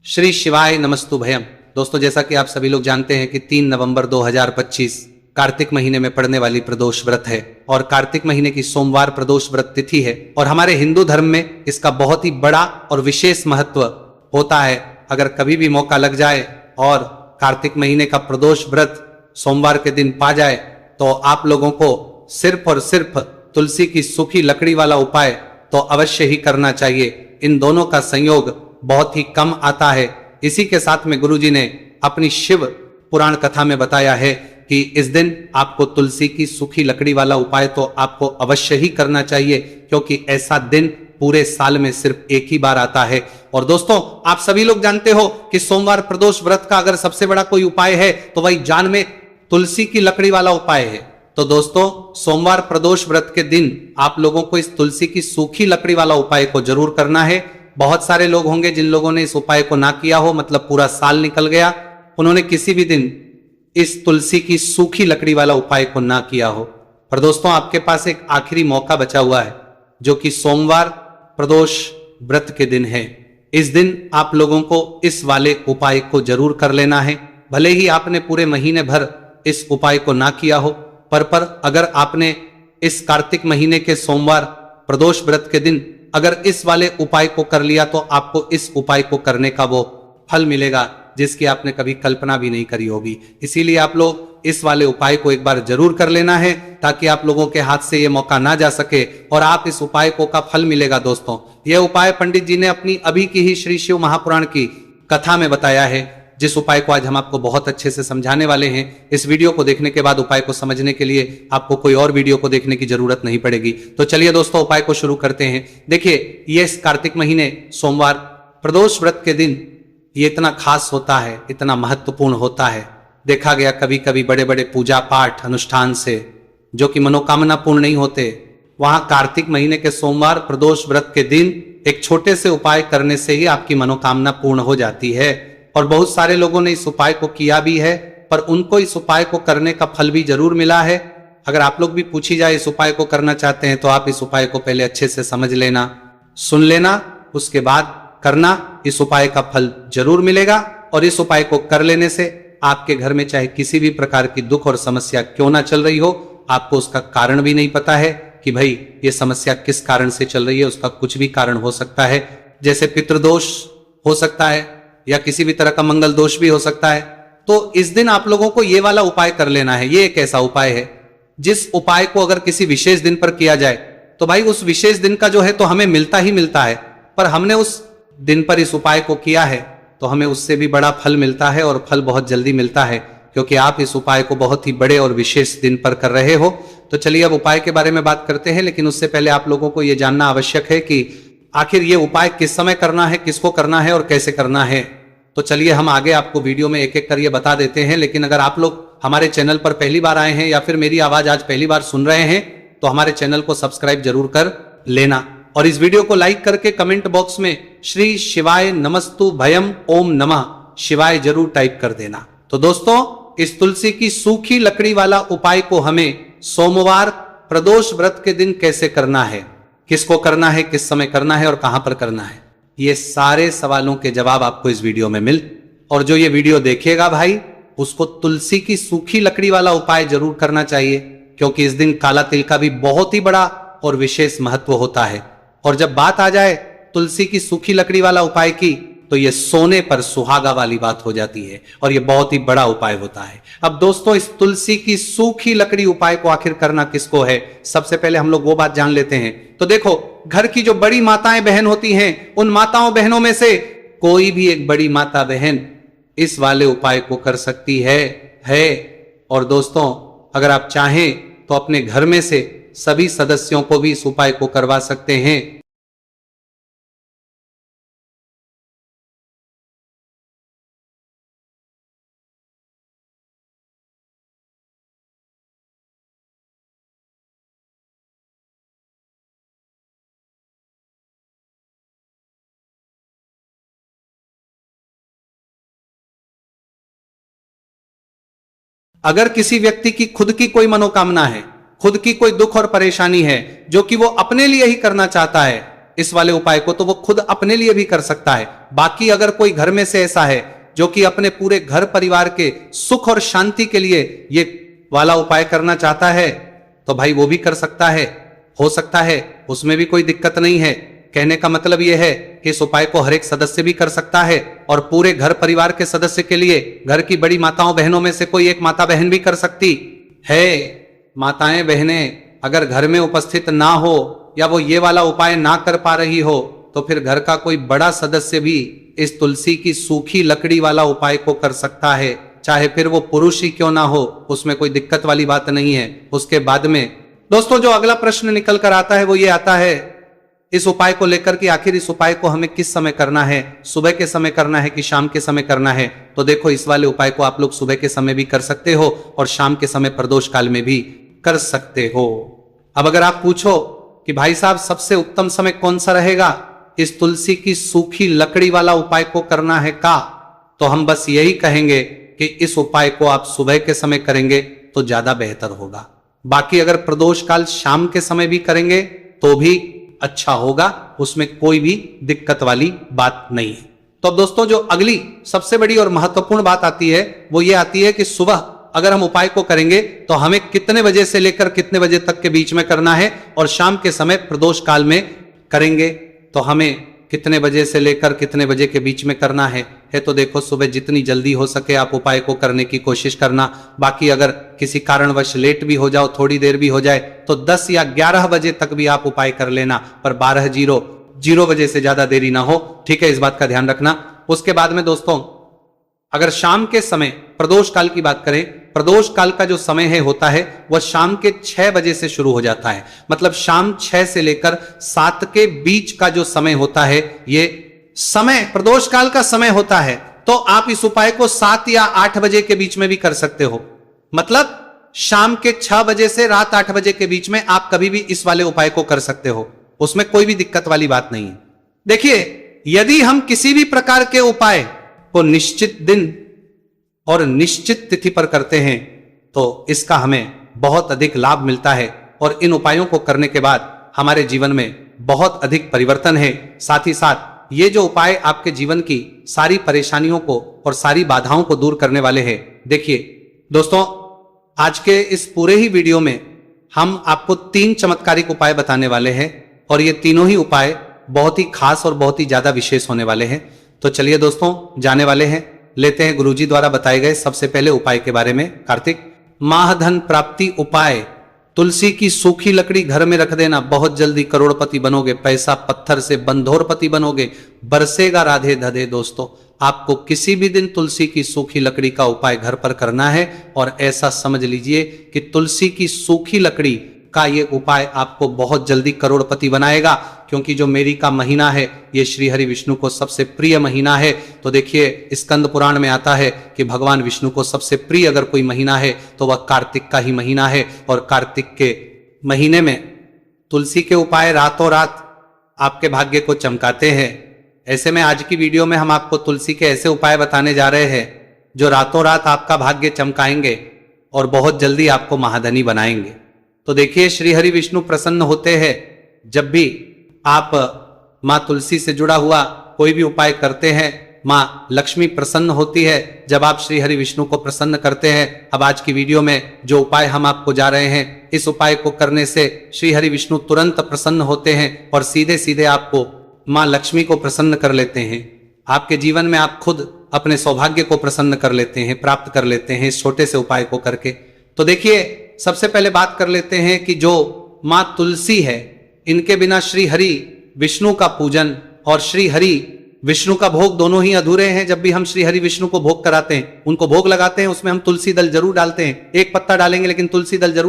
श्री शिवाय नमस्तु भयम। दोस्तों, जैसा कि आप सभी लोग जानते हैं कि 3 नवंबर 2025 कार्तिक महीने में पड़ने वाली प्रदोष व्रत है और कार्तिक महीने की सोमवार प्रदोष व्रत तिथि है और हमारे हिंदू धर्म में इसका बहुत ही बड़ा और विशेष महत्व होता है। अगर कभी भी मौका लग जाए और कार्तिक महीने का प्रदोष व्रत सोमवार के दिन पा जाए तो आप लोगों को सिर्फ और सिर्फ तुलसी की सूखी लकड़ी वाला उपाय तो अवश्य ही करना चाहिए। इन दोनों का संयोग बहुत ही कम आता है। इसी के साथ में गुरुजी ने अपनी शिव पुराण कथा में बताया है कि इस दिन आपको तुलसी की सूखी लकड़ी वाला उपाय तो आपको अवश्य ही करना चाहिए, क्योंकि ऐसा दिन पूरे साल में सिर्फ एक ही बार आता है। और दोस्तों, आप सभी लोग जानते हो कि सोमवार प्रदोष व्रत का अगर सबसे बड़ा कोई उपाय है तो वही जान में तुलसी की लकड़ी वाला उपाय है। तो दोस्तों, सोमवार प्रदोष व्रत के दिन आप लोगों को इस तुलसी की सूखी लकड़ी वाला उपाय को जरूर करना है। बहुत सारे लोग होंगे जिन लोगों ने इस उपाय को ना किया हो, मतलब पूरा साल निकल गया, उन्होंने किसी भी दिन इस तुलसी की सूखी लकड़ी वाला उपाय को ना किया हो। पर दोस्तों, आपके पास एक आखिरी मौका बचा हुआ है, जो कि सोमवार प्रदोष व्रत के दिन है। इस दिन आप लोगों को इस वाले उपाय को जरूर कर लेना है। भले ही आपने पूरे महीने भर इस उपाय को ना किया हो, पर अगर आपने इस कार्तिक महीने के सोमवार प्रदोष व्रत के दिन अगर इस वाले उपाय को कर लिया तो आपको इस उपाय को करने का वो फल मिलेगा जिसकी आपने कभी कल्पना भी नहीं करी होगी। इसीलिए आप लोग इस वाले उपाय को एक बार जरूर कर लेना है, ताकि आप लोगों के हाथ से ये मौका ना जा सके और आप इस उपाय को का फल मिलेगा। दोस्तों, यह उपाय पंडित जी ने अपनी अभी की ही श्री शिव महापुराण की कथा में बताया है, जिस उपाय को आज हम आपको बहुत अच्छे से समझाने वाले हैं। इस वीडियो को देखने के बाद उपाय को समझने के लिए आपको कोई और वीडियो को देखने की जरूरत नहीं पड़ेगी। तो चलिए दोस्तों, उपाय को शुरू करते हैं। देखिए, ये इस कार्तिक महीने सोमवार प्रदोष व्रत के दिन ये इतना खास होता है, इतना महत्वपूर्ण होता है। देखा गया कभी कभी बड़े बड़े पूजा पाठ अनुष्ठान से जो कि मनोकामना पूर्ण नहीं होते, वहां कार्तिक महीने के सोमवार प्रदोष व्रत के दिन एक छोटे से उपाय करने से ही आपकी मनोकामना पूर्ण हो जाती है। और बहुत सारे लोगों ने इस उपाय को किया भी है, पर उनको इस उपाय को करने का फल भी जरूर मिला है। अगर आप लोग भी पूछी जाए इस उपाय को करना चाहते हैं तो आप इस उपाय को पहले अच्छे से समझ लेना, सुन लेना, उसके बाद करना। इस उपाय का फल जरूर मिलेगा और इस उपाय को कर लेने से आपके घर में चाहे किसी भी प्रकार की दुख और समस्या क्यों ना चल रही हो, आपको उसका कारण भी नहीं पता है कि भाई ये समस्या किस कारण से चल रही है, उसका कुछ भी कारण हो सकता है। जैसे पितृदोष हो सकता है या किसी भी तरह का मंगल दोष भी हो सकता है। तो इस दिन आप लोगों को ये वाला उपाय कर लेना है। ये एक ऐसा उपाय है जिस उपाय को अगर किसी विशेष दिन पर किया जाए तो भाई उस विशेष दिन का जो है तो हमें मिलता ही मिलता है, पर हमने उस दिन पर इस उपाय को किया है तो हमें उससे भी बड़ा फल मिलता है और फल बहुत जल्दी मिलता है, क्योंकि आप इस उपाय को बहुत ही बड़े और विशेष दिन पर कर रहे हो। तो चलिए अब उपाय के बारे में बात करते हैं, लेकिन उससे पहले आप लोगों को यह जानना आवश्यक है कि आखिर ये उपाय किस समय करना है, किसको करना है और कैसे करना है। तो चलिए हम आगे आपको वीडियो में एक एक कर ये बता देते हैं। लेकिन अगर आप लोग हमारे चैनल पर पहली बार आए हैं या फिर मेरी आवाज आज पहली बार सुन रहे हैं तो हमारे चैनल को सब्सक्राइब जरूर कर लेना और इस वीडियो को लाइक करके कमेंट बॉक्स में श्री शिवाय नमस्तु भयम ओम नमः शिवाय जरूर टाइप कर देना। तो दोस्तों, इस तुलसी की सूखी लकड़ी वाला उपाय को हमें सोमवार प्रदोष व्रत के दिन कैसे करना है, किसको करना है, किस समय करना है और कहां पर करना है, ये सारे सवालों के जवाब आपको इस वीडियो में मिल। और जो ये वीडियो देखेगा भाई, उसको तुलसी की सूखी लकड़ी वाला उपाय जरूर करना चाहिए, क्योंकि इस दिन काला तिल का भी बहुत ही बड़ा और विशेष महत्व होता है। और जब बात आ जाए तुलसी की सूखी लकड़ी वाला उपाय की, तो ये सोने पर सुहागा वाली बात हो जाती है और ये बहुत ही बड़ा उपाय होता है। अब दोस्तों, इस तुलसी की सूखी लकड़ी उपाय को आखिर करना किसको है, सबसे पहले हम लोग वो बात जान लेते हैं। तो देखो, घर की जो बड़ी माताएं बहन होती हैं, उन माताओं बहनों में से कोई भी एक बड़ी माता बहन इस वाले उपाय को कर सकती है। और दोस्तों, अगर आप चाहें तो अपने घर में से सभी सदस्यों को भी इस उपाय को करवा सकते हैं। अगर किसी व्यक्ति की खुद की कोई मनोकामना है, खुद की कोई दुख और परेशानी है जो कि वो अपने लिए ही करना चाहता है, इस वाले उपाय को, तो वो खुद अपने लिए भी कर सकता है। बाकी अगर कोई घर में से ऐसा है जो कि अपने पूरे घर परिवार के सुख और शांति के लिए ये वाला उपाय करना चाहता है, तो भाई वो भी कर सकता है, हो सकता है, उसमें भी कोई दिक्कत नहीं है। कहने का मतलब यह है कि इस उपाय को हर एक सदस्य भी कर सकता है और पूरे घर परिवार के सदस्य के लिए घर की बड़ी माताओं बहनों में से कोई एक माता बहन भी कर सकती है। माताएं बहनें अगर घर में उपस्थित ना हो या वो ये वाला उपाय ना कर पा रही हो, तो फिर घर का कोई बड़ा सदस्य भी इस तुलसी की सूखी लकड़ी वाला उपाय को कर सकता है, चाहे फिर वो पुरुष ही क्यों ना हो, उसमें कोई दिक्कत वाली बात नहीं है। उसके बाद में दोस्तों जो अगला प्रश्न निकल कर आता है वो ये आता है इस उपाय को लेकर कि आखिर इस उपाय को हमें किस समय करना है, सुबह के समय करना है कि शाम के समय करना है। तो देखो, इस वाले उपाय को आप लोग सुबह के समय भी कर सकते हो और शाम के समय प्रदोष काल में भी कर सकते हो। अब अगर आप पूछो कि भाई साहब सबसे उत्तम समय कौन सा रहेगा इस तुलसी की सूखी लकड़ी वाला उपाय को करना है का, तो हम बस यही कहेंगे कि इस उपाय को आप सुबह के समय करेंगे तो ज्यादा बेहतर होगा। बाकी अगर प्रदोष काल शाम के समय भी करेंगे तो भी अच्छा होगा, उसमें कोई भी दिक्कत वाली बात नहीं है। तो अब दोस्तों जो अगली सबसे बड़ी और महत्वपूर्ण बात आती है वो ये आती है कि सुबह अगर हम उपाय को करेंगे तो हमें कितने बजे से लेकर कितने बजे तक के बीच में करना है, और शाम के समय प्रदोष काल में करेंगे तो हमें कितने बजे से लेकर कितने बजे के बीच में करना है। तो देखो, सुबह जितनी जल्दी हो सके आप उपाय को करने की कोशिश करना। बाकी अगर किसी कारणवश लेट भी हो जाओ, थोड़ी देर भी हो जाए, तो 10 या 11 बजे तक भी आप उपाय कर लेना, पर 12:00 बजे से ज्यादा देरी ना हो, ठीक है, इस बात का ध्यान रखना। उसके बाद में दोस्तों अगर शाम के समय प्रदोष काल की बात करें, प्रदोष काल का जो समय है होता है वह शाम के 6 बजे से शुरू हो जाता है। मतलब शाम 6 से लेकर 7 के बीच का जो समय होता है, ये समय प्रदोष काल का समय होता है। तो आप इस उपाय को 7 या 8 बजे के बीच में भी कर सकते हो। मतलब शाम के 6 बजे से रात 8 बजे के बीच में आप कभी भी इस वाले उपाय को कर सकते हो, उसमें कोई भी दिक्कत वाली बात नहीं है। देखिए, यदि हम किसी भी प्रकार के उपाय को निश्चित दिन और निश्चित तिथि पर करते हैं तो इसका हमें बहुत अधिक लाभ मिलता है, और इन उपायों को करने के बाद हमारे जीवन में बहुत अधिक परिवर्तन है। साथ ही साथ ये जो उपाय आपके जीवन की सारी परेशानियों को और सारी बाधाओं को दूर करने वाले हैं। देखिए दोस्तों, आज के इस पूरे ही वीडियो में हम आपको 3 चमत्कारिक उपाय बताने वाले हैं, और ये तीनों ही उपाय बहुत ही खास और बहुत ही ज्यादा विशेष होने वाले हैं। तो चलिए दोस्तों, जाने वाले हैं, लेते हैं गुरुजी द्वारा बताए गए सबसे पहले उपाय के बारे में। कार्तिक महाधन प्राप्ति उपाय, तुलसी की सूखी लकड़ी घर में रख देना, बहुत जल्दी करोड़पति बनोगे, पैसा पत्थर से बंधोरपति बनोगे, बरसेगा राधे धधे। दोस्तों, आपको किसी भी दिन तुलसी की सूखी लकड़ी का उपाय घर पर करना है, और ऐसा समझ लीजिए कि तुलसी की सूखी लकड़ी का ये उपाय आपको बहुत जल्दी करोड़पति बनाएगा, क्योंकि जो मेरी का महीना है ये श्री हरि विष्णु को सबसे प्रिय महीना है। तो देखिए, स्कंद पुराण में आता है कि भगवान विष्णु को सबसे प्रिय अगर कोई महीना है तो वह कार्तिक का ही महीना है, और कार्तिक के महीने में तुलसी के उपाय रातों रात आपके भाग्य को चमकाते हैं। ऐसे में आज की वीडियो में हम आपको तुलसी के ऐसे उपाय बताने जा रहे हैं जो रातों रात आपका भाग्य चमकाएंगे और बहुत जल्दी आपको महाधनी बनाएंगे। तो देखिए, श्री हरि विष्णु प्रसन्न होते हैं जब भी आप मां तुलसी से जुड़ा हुआ कोई भी उपाय करते हैं। मां लक्ष्मी प्रसन्न होती है जब आप श्री हरि विष्णु को प्रसन्न करते हैं। अब आज की वीडियो में जो उपाय हम आपको जा रहे हैं, इस उपाय को करने से श्री हरि विष्णु तुरंत प्रसन्न होते हैं और सीधे सीधे आपको मां लक्ष्मी को प्रसन्न कर लेते हैं। आपके जीवन में आप खुद अपने सौभाग्य को प्रसन्न कर लेते हैं, प्राप्त कर लेते हैं इस छोटे से उपाय को करके। तो देखिए, सबसे पहले बात कर लेते हैं कि जो मां तुलसी है, इनके बिना श्री हरि विष्णु का पूजन और श्री हरि विष्णु का भोग दोनों ही अधूरे हैं। जब भी हम श्री हरि विष्णु को भोग कराते हैं, उनको भोग लगाते हैं, उसमें हम तुलसी दल जरूर डालते हैं। एक पत्ता डालेंगे लेकिन तुलसी दल जरूर